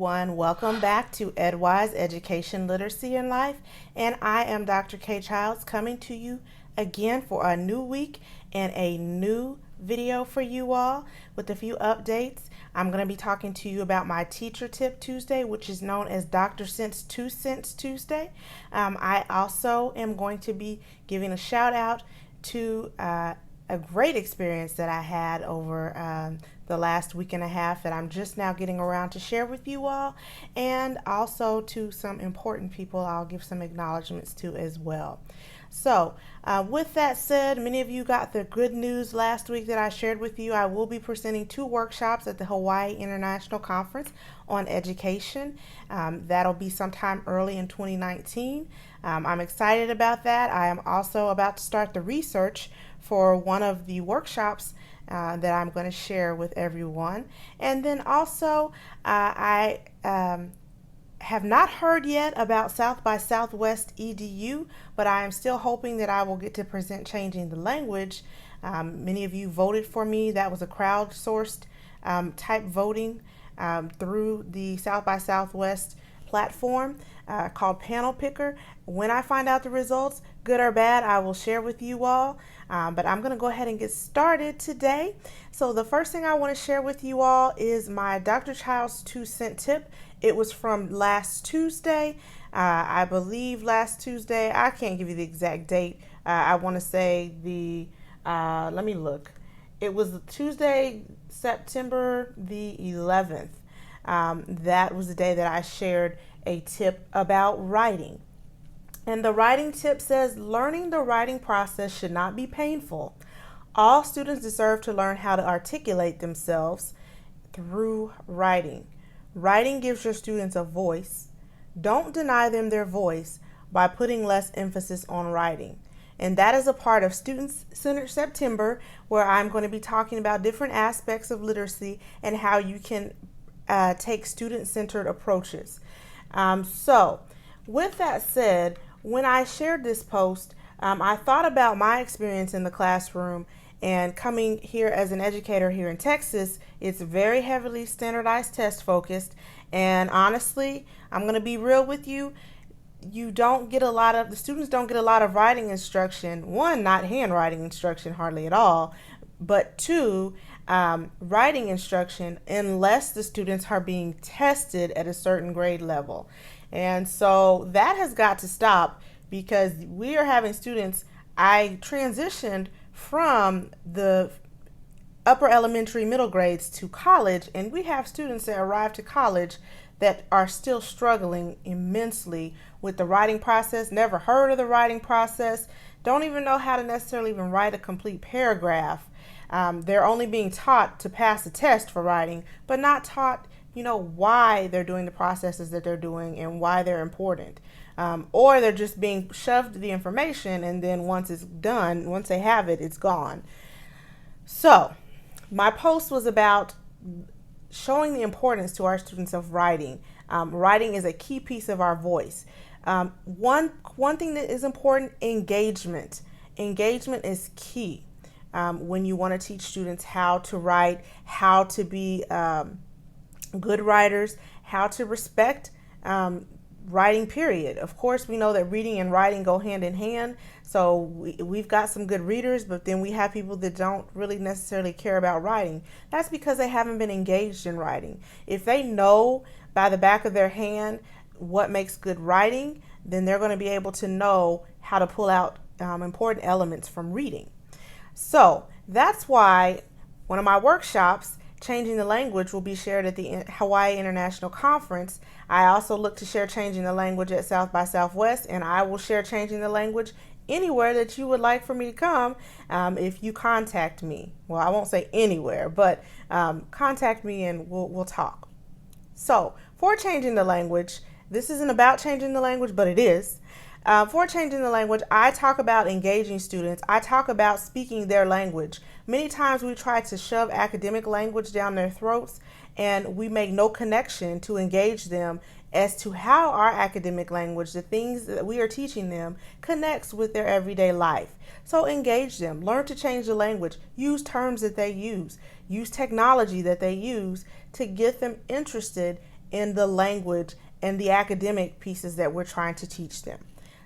everyone. Welcome back to EdWise Education, Literacy, and Life. And I am Dr. K. Childs coming to you again for a new week and a new video for you all with a few updates. I'm going to be talking to you about my Teacher Tip Tuesday, which is known as Dr. Cents 2 Cents Tuesday. I also am going to be giving a shout out to a great experience that I had over the last week and a half that I'm just now getting around to share with you all, and also to some important people I'll give some acknowledgments to as well. So with that said, many of you got the good news last week that I shared with you. I will be presenting 2 workshops at the Hawaii International Conference on Education. That'll be sometime early in 2019. I'm excited about that. I am also about to start the research for one of the workshops that I'm going to share with everyone. And then also I have not heard yet about South by Southwest EDU, but I am still hoping that I will get to present Changing the Language. Many of you voted for me. That was a crowdsourced type voting through the South by Southwest platform called Panel Picker. When I find out the results, good or bad, I will share with you all. But I'm going to go ahead and get started today. So the first thing I want to share with you all is my Dr. Childs 2 cent tip. It was from last Tuesday. I believe last Tuesday. I can't give you the exact date. I want to say let me look. It was Tuesday, September the 11th. That was the day that I shared a tip about writing. And the writing tip says, learning the writing process should not be painful. All students deserve to learn how to articulate themselves through writing. Writing gives your students a voice. Don't deny them their voice by putting less emphasis on writing. And that is a part of Student-Centered September, where I'm going to be talking about different aspects of literacy and how you can take student-centered approaches. So with that said, when I shared this post, I thought about my experience in the classroom, and coming here as an educator here in Texas, it's very heavily standardized test focused. And honestly, I'm going to be real with you. The students don't get a lot of writing instruction. 1, not handwriting instruction hardly at all, but 2, writing instruction unless the students are being tested at a certain grade level. And so that has got to stop, because we are having students. I transitioned from the upper elementary middle grades to college, and we have students that arrive to college that are still struggling immensely with the writing process, never heard of the writing process, don't even know how to necessarily even write a complete paragraph. They're only being taught to pass a test for writing, but not taught why they're doing the processes that they're doing and why they're important. Or they're just being shoved the information, and then once it's done, once they have it, it's gone. So my post was about showing the importance to our students of writing. Writing is a key piece of our voice. One thing that is important, engagement. Engagement is key when you want to teach students how to write, how to be good writers, how to respect writing, period. Of course, we know that reading and writing go hand in hand. So we've got some good readers, but then we have people that don't really necessarily care about writing. That's because they haven't been engaged in writing. If they know by the back of their hand what makes good writing, then they're going to be able to know how to pull out important elements from reading. So that's why one of my workshops, Changing the Language, will be shared at the Hawaii International Conference. I also look to share Changing the Language at South by Southwest, and I will share Changing the Language anywhere that you would like for me to come if you contact me. Well, I won't say anywhere, but contact me and we'll talk. So for Changing the Language, this isn't about changing the language, but it is. For Changing the Language, I talk about engaging students. I talk about speaking their language. Many times we try to shove academic language down their throats, and we make no connection to engage them as to how our academic language, the things that we are teaching them, connects with their everyday life. So engage them, learn to change the language, use terms that they use technology that they use to get them interested in the language and the academic pieces that we're trying to teach them.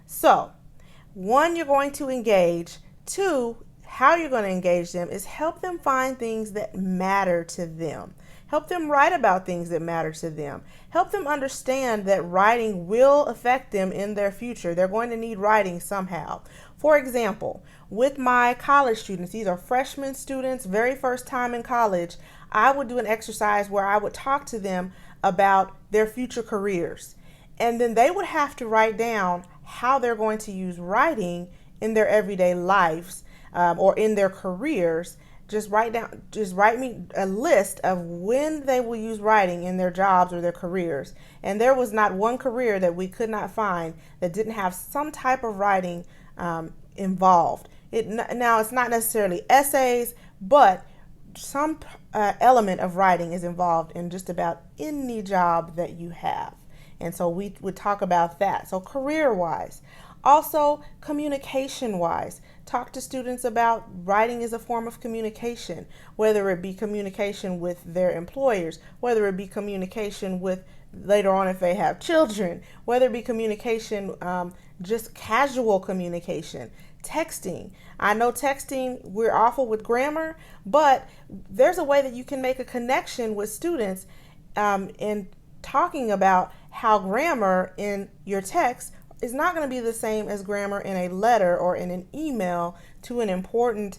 So, one, you're going to engage. Two, how you're going to engage them is help them find things that matter to them. Help them write about things that matter to them. Help them understand that writing will affect them in their future. They're going to need writing somehow. For example, with my college students, these are freshman students, very first time in college, I would do an exercise where I would talk to them about their future careers. And then they would have to write down how they're going to use writing in their everyday lives or in their careers. Just write me a list of when they will use writing in their jobs or their careers. And there was not one career that we could not find that didn't have some type of writing involved. Now, it's not necessarily essays, but some element of writing is involved in just about any job that you have. And so we would talk about that. So career-wise. Also, communication-wise, talk to students about writing as a form of communication, whether it be communication with their employers, whether it be communication with later on if they have children, whether it be communication, just casual communication, texting. I know texting, we're awful with grammar, but there's a way that you can make a connection with students in talking about how grammar in your text is not going to be the same as grammar in a letter or in an email to an important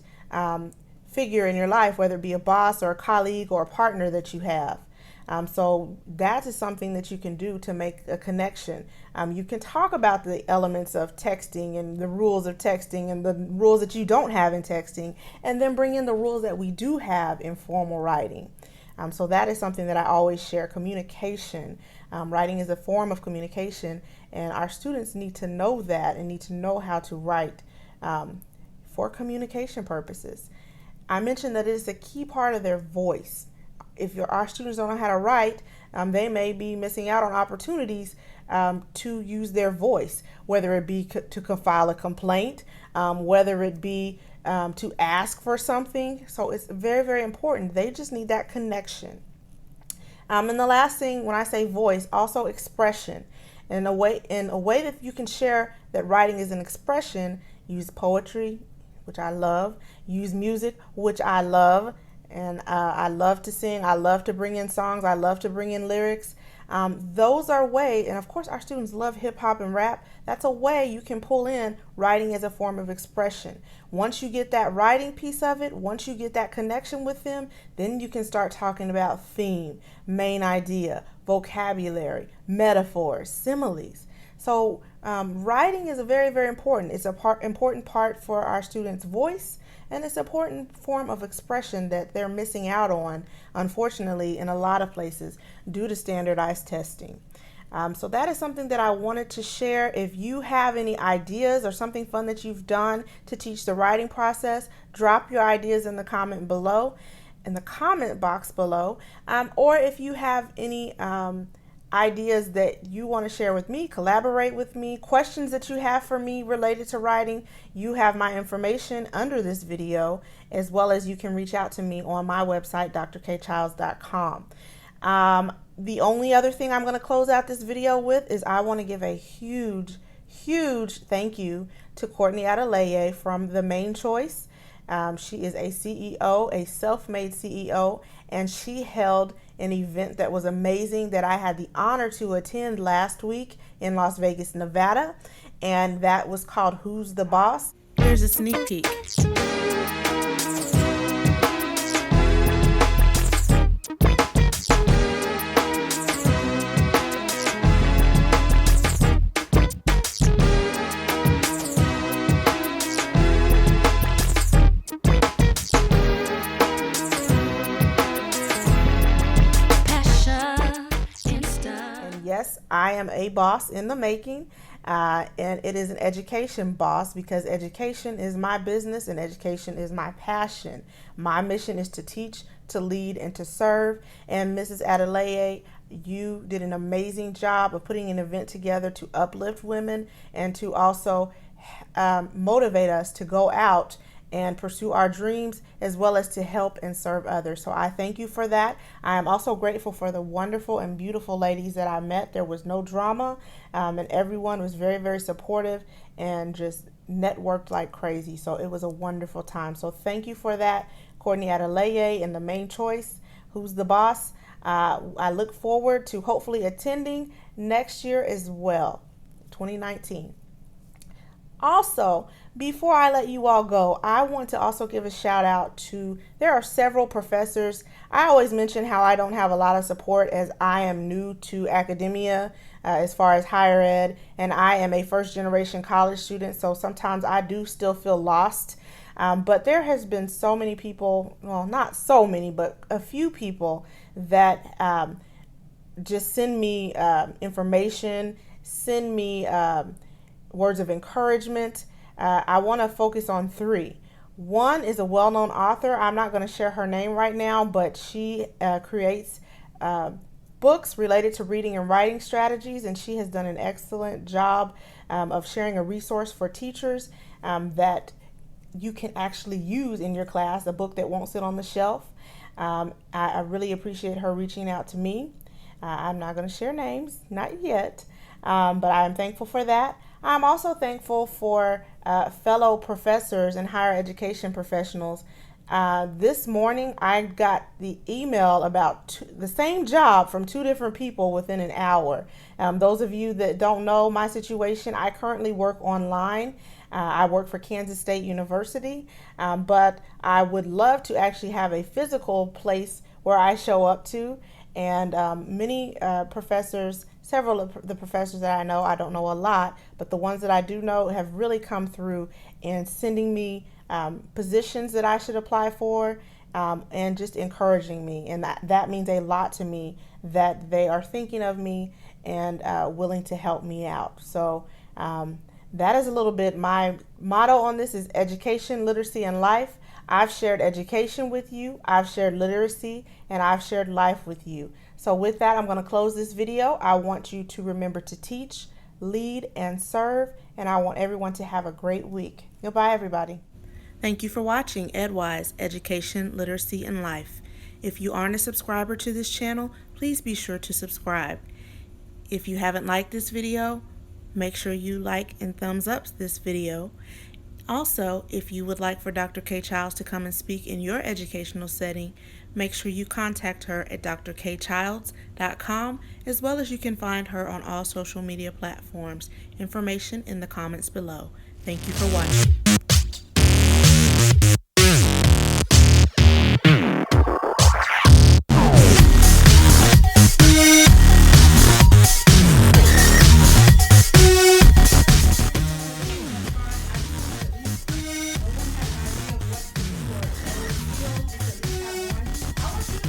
figure in your life, whether it be a boss or a colleague or a partner that you have. So that is something that you can do to make a connection. You can talk about the elements of texting and the rules of texting and the rules that you don't have in texting, and then bring in the rules that we do have in formal writing. So that is something that I always share. Communication. Writing is a form of communication, and our students need to know that and need to know how to write for communication purposes. I mentioned that it is a key part of their voice. If our students don't know how to write, they may be missing out on opportunities to use their voice, whether it be to file a complaint, whether it be to ask for something. So it's very, very important. They just need that connection. And the last thing, when I say voice, also expression. In a way that you can share that writing is an expression, use poetry, which I love, use music, which I love, and I love to sing, I love to bring in songs, I love to bring in lyrics. Those are ways, and of course our students love hip hop and rap. That's a way you can pull in writing as a form of expression. Once you get that writing piece of it, once you get that connection with them, then you can start talking about theme, main idea, vocabulary, metaphors, similes. So writing is a very, very important. It's important part for our students' voice, and it's an important form of expression that they're missing out on, unfortunately, in a lot of places due to standardized testing. So that is something that I wanted to share. If you have any ideas or something fun that you've done to teach the writing process, drop your ideas in the comment box below. Or if you have any ideas that you want to share with me, collaborate with me, questions that you have for me related to writing, you have my information under this video, as well as you can reach out to me on my website, drkchilds.com. The only other thing I'm going to close out this video with is I want to give a huge thank you to Courtney Adeleye from The Main Choice. She is a CEO, a self-made CEO, and she held an event that was amazing that I had the honor to attend last week in Las Vegas, Nevada, and that was called Who's the Boss? Here's a sneak peek. Yes, I am a boss in the making, and it is an education boss because education is my business and education is my passion. My mission is to teach, to lead, and to serve. And Mrs. Adeleye, you did an amazing job of putting an event together to uplift women and to also motivate us to go out and pursue our dreams, as well as to help and serve others. So I thank you for that. I am also grateful for the wonderful and beautiful ladies that I met. There was no drama, and everyone was very, very supportive and just networked like crazy. So it was a wonderful time. So thank you for that, Courtney Adeleye and the Main Choice, who's the boss. I look forward to hopefully attending next year as well, 2019. Also, before I let you all go, I want to also give a shout out to, there are several professors. I always mention how I don't have a lot of support as I am new to academia as far as higher ed, and I am a first generation college student, so sometimes I do still feel lost. But there has been so many people, well, not so many, but a few people that just send me information, send me words of encouragement. I want to focus on three. One is a well-known author. I'm not going to share her name right now, but she creates books related to reading and writing strategies, and she has done an excellent job of sharing a resource for teachers that you can actually use in your class, a book that won't sit on the shelf. I really appreciate her reaching out to me. I'm not going to share names, not yet, but I'm thankful for that. I'm also thankful for fellow professors and higher education professionals. This morning, I got the email about the same job from two different people within an hour. Those of you that don't know my situation, I currently work online. I work for Kansas State University, but I would love to actually have a physical place where I show up to. And many professors, several of the professors that I know, I don't know a lot, but the ones that I do know have really come through in sending me positions that I should apply for and just encouraging me. And that means a lot to me, that they are thinking of me and willing to help me out. So that is a little bit my motto on this is education, literacy, and life. I've shared education with you, I've shared literacy, and I've shared life with you. So with that, I'm going to close this video. I want you to remember to teach, lead, and serve, and I want everyone to have a great week. Goodbye, everybody. Thank you for watching EdWise, Education, Literacy, and Life. If you aren't a subscriber to this channel, please be sure to subscribe. If you haven't liked this video, make sure you like and thumbs up this video. Also, if you would like for Dr. K. Childs to come and speak in your educational setting, make sure you contact her at drkchilds.com, as well as you can find her on all social media platforms. Information in the comments below. Thank you for watching.